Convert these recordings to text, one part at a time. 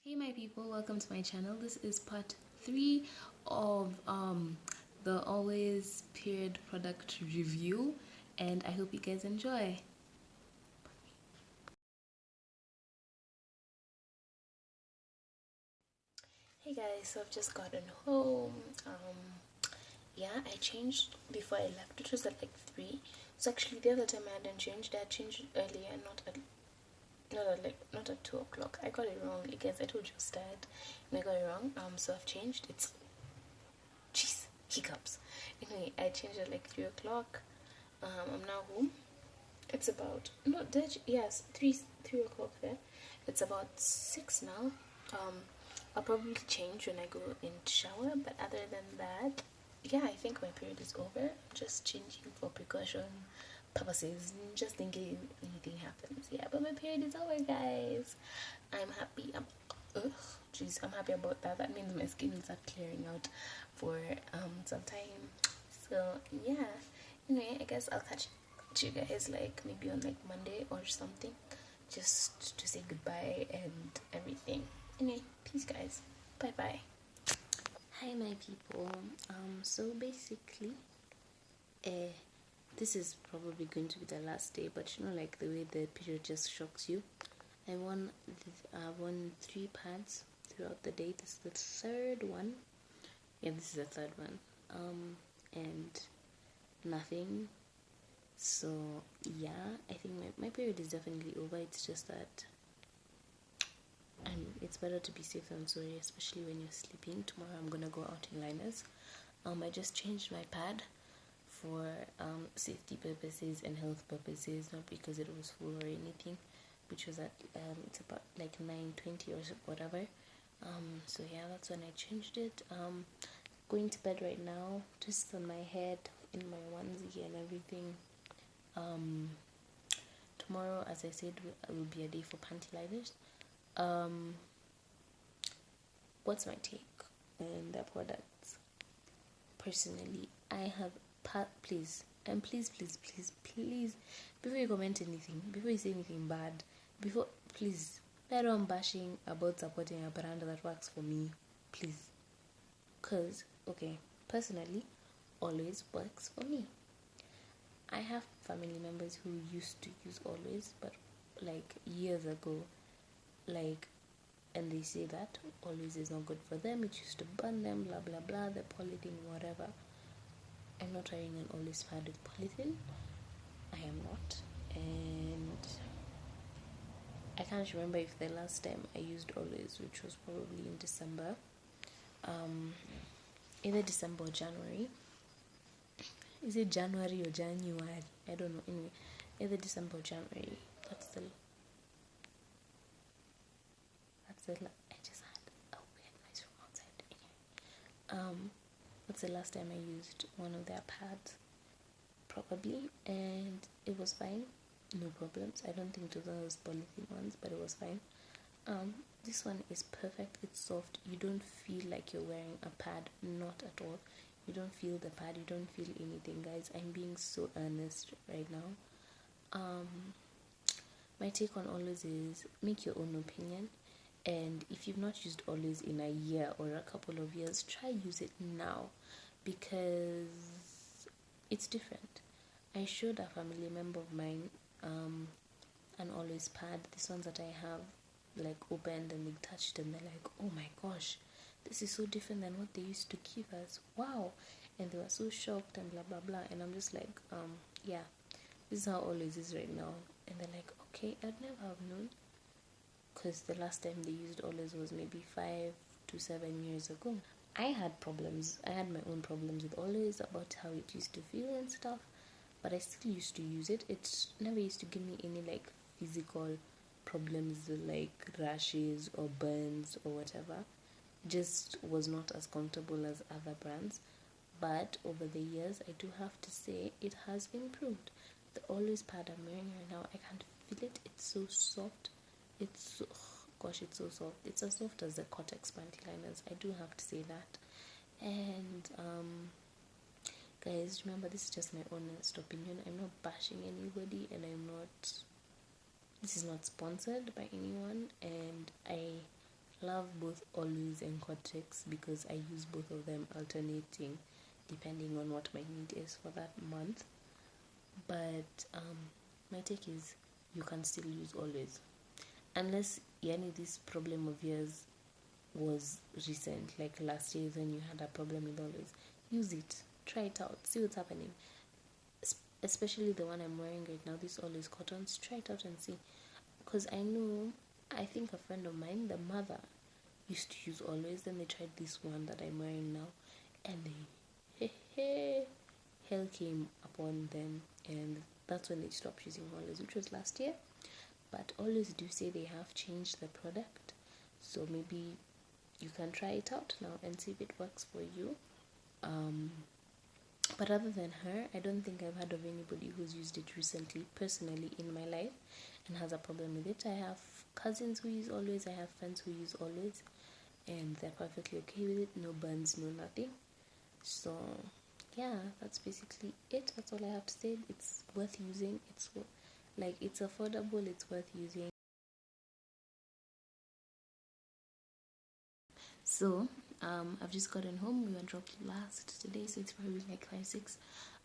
Hey my people, welcome to my channel. This is part 3 of the always period product review, and I hope you guys enjoy. Hey guys, so I've just gotten home. Yeah, I changed before I left. It was at like 3. So actually the other time I hadn't changed. I had changed earlier, not at 2 o'clock. I got it wrong. You guys, I told you I was tired and I got it wrong. So I've changed. It's jeez, hiccups. Anyway, I changed at like 3 o'clock. I'm now home. It's about no, yes, 3 o'clock there. It's about 6 now. I'll probably change when I go in the shower, but other than that, yeah, I think my period is over. I'm just changing for precaution purposes, just in case anything happens. Yeah, but my period is over, guys. I'm happy. I'm happy about that. That means my skin will start clearing out for some time. So yeah. Anyway, I guess I'll catch you guys like maybe on like Monday or something, just to say goodbye and everything. Anyway, peace, guys. Bye bye. Hi, my people. So basically, this is probably going to be the last day, but you know, like the way the period just shocks you. I won 3 pads throughout the day. This is the third one. Yeah, this is the third one. And nothing. So yeah, I think my period is definitely over. It's just that it's better to be safe than sorry, especially when you're sleeping. Tomorrow I'm gonna go out in liners. I just changed my pad for safety purposes and health purposes, not because it was full or anything, which was at it's about like 9:20 or whatever. So yeah, that's when I changed it. Going to bed right now, just on my head, in my onesie and everything. Tomorrow, as I said, will be a day for panty liners. What's my take on the products? Personally, I have please, before you comment anything, before you say anything bad, please, better on bashing about supporting a brand that works for me, please. Because, okay, personally, always works for me. I have family members who used to use always, but like years ago, like, and they say that always is not good for them. It used to burn them, blah blah blah. The polythene, whatever. I'm not wearing an always pad with polythene. I am not, and I can't remember if the last time I used always, which was probably in December, either December or January. Is it January or January? I don't know. Anyway, either December or January. I just had a weird noise from outside. Anyway, what's the last time I used one of their pads? Probably, and it was fine. No problems. I don't think those are those polythene ones, but it was fine. This one is perfect. It's soft. You don't feel like you're wearing a pad. Not at all. You don't feel the pad. You don't feel anything, guys. I'm being so earnest right now. My take on always is make your own opinion. And if you've not used always in a year or a couple of years, try use it now, because it's different. I showed a family member of mine an always pad. These ones that I have like opened, and they touched and they're like, oh my gosh, this is so different than what they used to give us. Wow. And they were so shocked and blah blah blah. And I'm just like, yeah, this is how always is right now. And they're like, okay, I'd never have known, because the last time they used always was maybe 5 to 7 years ago. I had problems. I had my own problems with always, about how it used to feel and stuff, but I still used to use it. It never used to give me any like physical problems like rashes or burns or whatever. Just was not as comfortable as other brands. But over the years, I do have to say it has improved. The always pad I'm wearing right now, I can't feel it. It's so soft. It's so, gosh, it's so soft. It's as soft as the Cortex panty liners. I do have to say that. And guys, remember, this is just my honest opinion. I'm not bashing anybody, and this is not sponsored by anyone, and I love both Always and Cortex because I use both of them alternating depending on what my need is for that month. But my take is you can still use Always unless this problem of yours was recent, like last year when you had a problem with Always. Use it, try it out, see what's happening. Especially the one I'm wearing right now, this Always cottons. Try it out and see, because I think a friend of mine, the mother, used to use Always, then they tried this one that I'm wearing now, and hell came upon them, and that's when they stopped using Always, which was last year. But Always do say they have changed the product, so maybe you can try it out now and see if it works for you. But other than her, I don't think I've heard of anybody who's used it recently, personally, in my life, and has a problem with it. I have cousins who use Always, I have friends who use Always, and they're perfectly okay with it. No burns, no nothing. So yeah, that's basically it. That's all I have to say. It's worth using. It's affordable. It's worth using. So I've just gotten home. We were dropped last today, so it's probably like 5-6.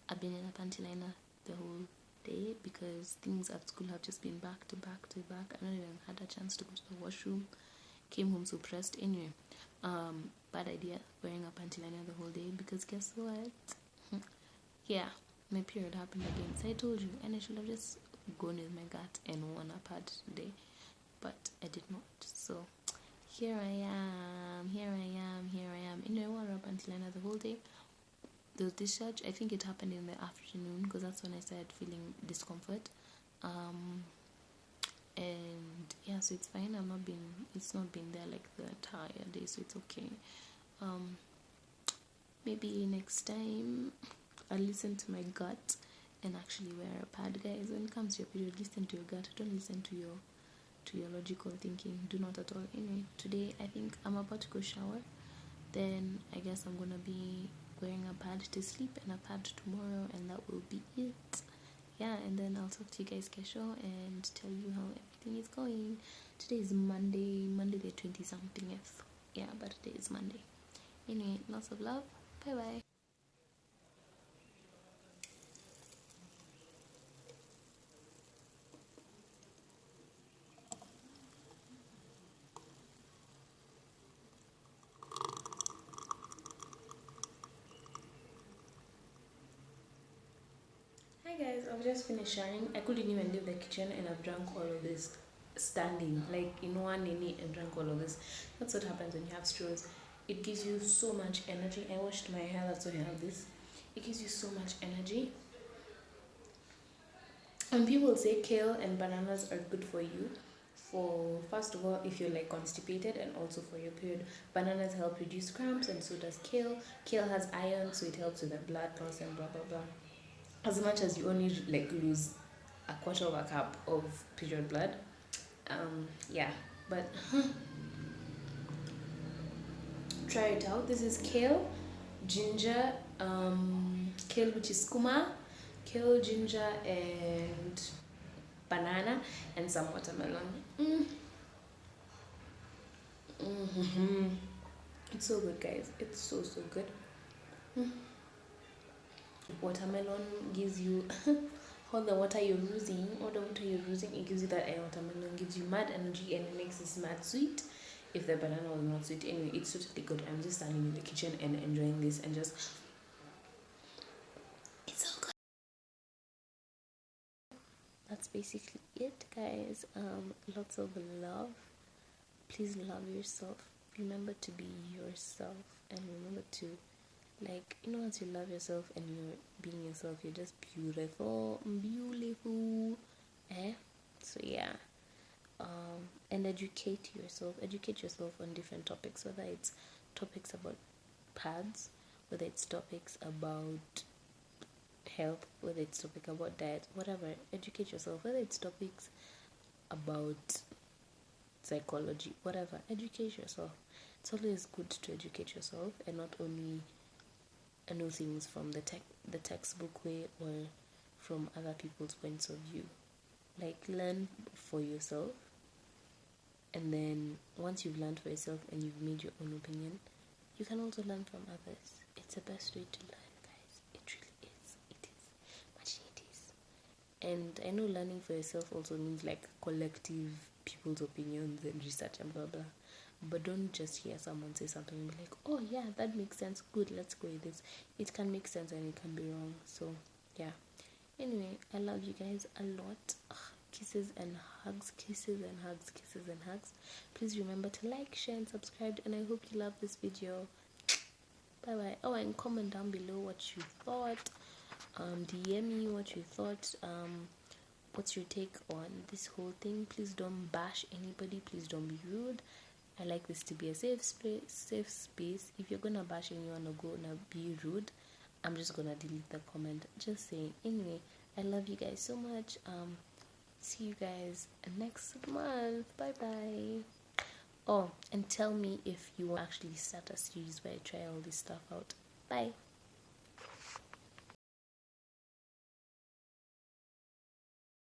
I've been in a panty liner the whole day because things at school have just been back to back to back. I've not even had a chance to go to the washroom. Came home so pressed. Anyway, bad idea wearing a panty liner the whole day because guess what? Yeah, my period happened again. So I told you, and I should have just gone with my gut and worn a pad today, but I did not. So here I am. Anyway, I wore a panty liner the whole day. There was discharge. I think it happened in the afternoon because that's when I started feeling discomfort. And yeah, so it's fine. It's not been there like the entire day, so it's okay. Maybe next time I'll listen to my gut and actually wear a pad. Guys, when it comes to your period, listen to your gut. Don't listen to your logical thinking. Do not at all. Anyway, today I think I'm about to go shower. Then I guess I'm gonna be wearing a pad to sleep and a pad tomorrow, and that will be it. Yeah, and then I'll talk to you guys kesho and tell you how everything is going. Today is Monday the 20-somethingth. Yeah, but today is Monday. Anyway, lots of love. Bye bye. Hi guys, I've just finished showering. I couldn't even leave the kitchen and I've drank all of this standing, like in one minute, and drank all of this. That's what happens when you have straws. It gives you so much energy. I washed my hair, that's why I have this. It gives you so much energy. And people say kale and bananas are good for you. For first of all, if you're like constipated, and also for your period. Bananas help reduce cramps, and so does kale. Kale has iron, so it helps with the blood loss and blah blah blah. As much as you only like lose a quarter of a cup of period blood, yeah, but try it out. This is kale, ginger, kale which is kuma, kale, ginger, and banana, and some watermelon. It's so good, guys. It's so good. Watermelon gives you all the water you're losing, it gives you that watermelon gives you mad energy, and it makes it mad sweet. If the banana was not sweet, anyway, it's totally good. I'm just standing in the kitchen and enjoying this, and just it's so good. That's basically it, guys. Lots of love. Please love yourself. Remember to be yourself, and remember to, like, once you love yourself and you're being yourself, you're just beautiful. So yeah. And educate yourself on different topics, whether it's topics about pads, whether it's topics about health, whether it's topic about diet, whatever. Educate yourself, whether it's topics about psychology, whatever. Educate yourself. It's always good to educate yourself, and not only know things from the textbook way, or from other people's points of view. Like, learn for yourself, And then once you've learned for yourself and you've made your own opinion, you can also learn from others. It's the best way to learn, guys. It really is. It is. Imagine it is. And I know learning for yourself also means like collective people's opinions and research and blah blah. But don't just hear someone say something and be like, oh yeah, that makes sense. Good, let's go with this. It can make sense and it can be wrong. So yeah. Anyway, I love you guys a lot. Ugh, kisses and hugs, kisses and hugs, kisses and hugs. Please remember to like, share, and subscribe. And I hope you love this video. Bye bye. Oh, and comment down below what you thought. DM me what you thought. What's your take on this whole thing? Please don't bash anybody. Please don't be rude. I like this to be a safe space. If you're gonna bash and you wanna go and be rude, I'm just gonna delete the comment. Just saying. Anyway, I love you guys so much. See you guys next month. Bye bye. Oh, and tell me if you want to actually start a series where I try all this stuff out. Bye.